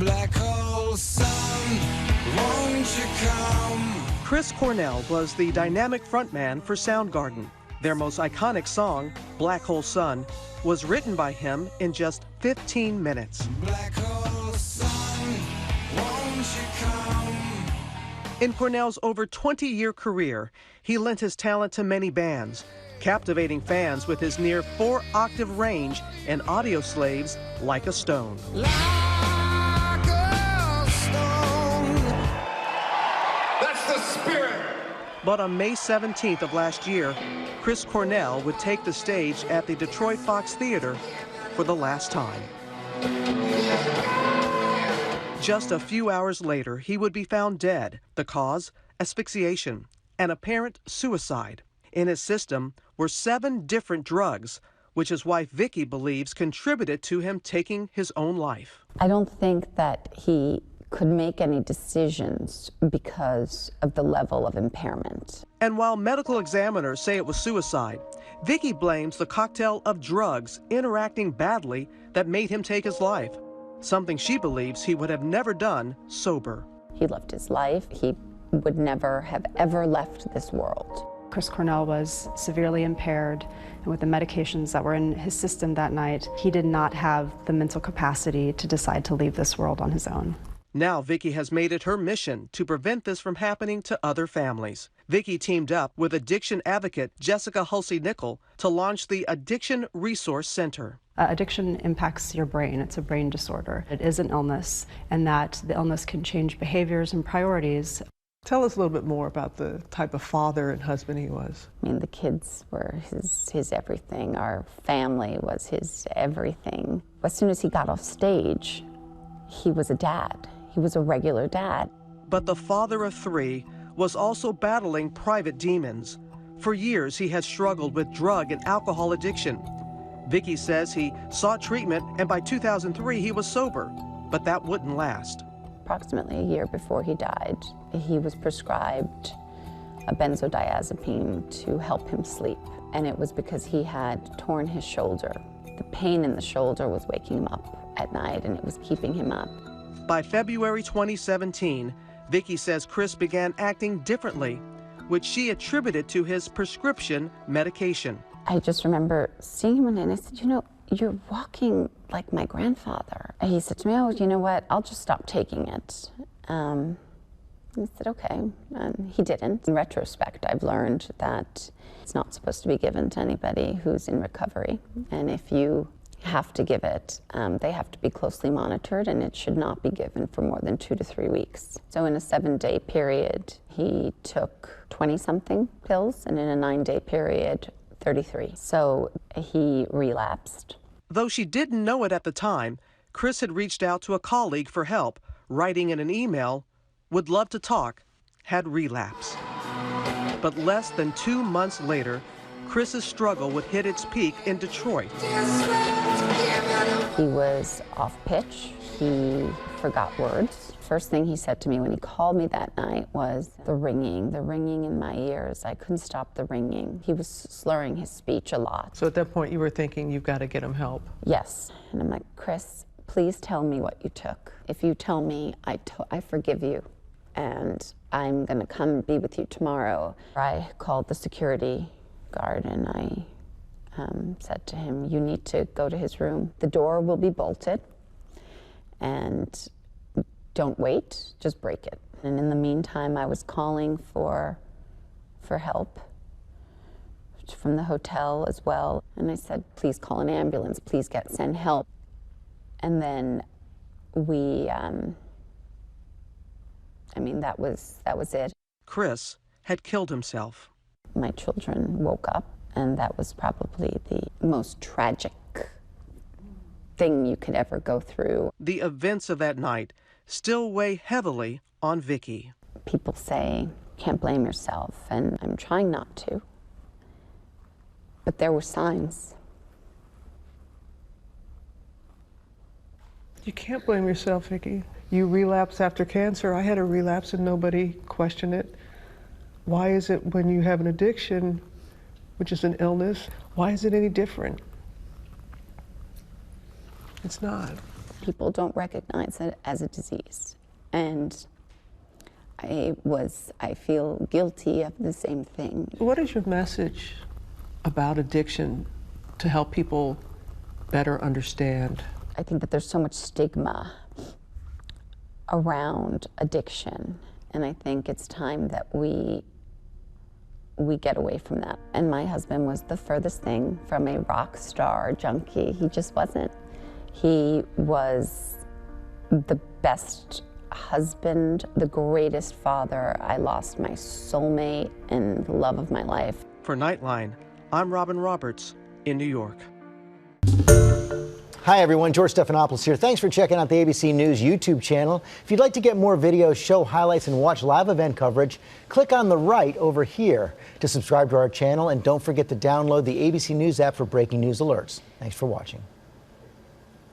Black hole sun, won't you come? Chris Cornell was the dynamic frontman for Soundgarden. Their most iconic song, Black Hole Sun, was written by him in just 15 minutes. Black hole sun, won't you come? In Cornell's over 20-year career, he lent his talent to many bands, captivating fans with his near 4-octave range and audio slaves like a stone. Like a stone. That's the spirit. But on May 17th of last year, Chris Cornell would take the stage at the Detroit Fox Theater for the last time. Just a few hours later, he would be found dead. The cause? Asphyxiation, an apparent suicide. In his system were 7 different drugs, which his wife Vicky believes contributed to him taking his own life. I don't think that he could make any decisions because of the level of impairment. And while medical examiners say it was suicide, Vicky blames the cocktail of drugs interacting badly that made him take his life, something she believes he would have never done sober. He loved his life. He would never have ever left this world. Chris Cornell was severely impaired, and with the medications that were in his system that night, he did not have the mental capacity to decide to leave this world on his own. Now Vicky has made it her mission to prevent this from happening to other families. Vicky teamed up with addiction advocate Jessica Hulsey-Nickel to launch the Addiction Resource Center. Addiction impacts your brain. It's a brain disorder. It is an illness, and that the illness can change behaviors and priorities. Tell us a little bit more about the type of father and husband he was. I mean, the kids were his everything. Our family was his everything. As soon as he got off stage, he was a dad. He was a regular dad. But the father of 3 was also battling private demons. For years, he had struggled with drug and alcohol addiction. Vicky says he sought treatment, and by 2003, he was sober, but that wouldn't last. Approximately a year before he died, he was prescribed a benzodiazepine to help him sleep. And it was because he had torn his shoulder. The pain in the shoulder was waking him up at night, and it was keeping him up. By February 2017, Vicky says Chris began acting differently, which she attributed to his prescription medication. I just remember seeing him and I said, you know, you're walking like my grandfather. And he said to me, oh, you know what, I'll just stop taking it. I said, okay, and he didn't. In retrospect, I've learned that it's not supposed to be given to anybody who's in recovery. And if you have to give it, they have to be closely monitored, and it should not be given for more than 2 to 3 weeks. So in a 7-day period, he took 20-something pills, and in a 9-day period, 33. So he relapsed. Though she didn't know it at the time, Chris had reached out to a colleague for help, writing in an email, "Would love to talk," had relapse. But less than 2 months later, Chris's struggle would hit its peak in Detroit. He was off pitch. He forgot words. First thing he said to me when he called me that night was the ringing in my ears. I couldn't stop the ringing. He was slurring his speech a lot. So at that point you were thinking, you've got to get him help. Yes. And I'm like, Chris, please tell me what you took. If you tell me, I forgive you, and I'm going to come and be with you tomorrow. I called the security guard and I said to him, you need to go to his room. The door will be bolted, and don't wait, just break it. And in the meantime, I was calling for help from the hotel as well. And I said, please call an ambulance, please send help. And then we, that was it. Chris had killed himself. My children woke up, and that was probably the most tragic thing you could ever go through. The events of that night still weigh heavily on Vicky. People say, can't blame yourself, and I'm trying not to. But there were signs. You can't blame yourself, Vicky. You relapse after cancer. I had a relapse and nobody questioned it. Why is it when you have an addiction, which is an illness, why is it any different? It's not. People don't recognize it as a disease. And I feel guilty of the same thing. What is your message about addiction to help people better understand? I think that there's so much stigma around addiction, and I think it's time that we get away from that. And my husband was the furthest thing from a rock star junkie. He just wasn't. He was the best husband, the greatest father. I lost my soulmate and the love of my life. For Nightline, I'm Robin Roberts in New York. Hi everyone, George Stephanopoulos here. Thanks for checking out the ABC News YouTube channel. If you'd like to get more videos, show highlights, and watch live event coverage, click on the right over here to subscribe to our channel, and don't forget to download the ABC News app for breaking news alerts. Thanks for watching.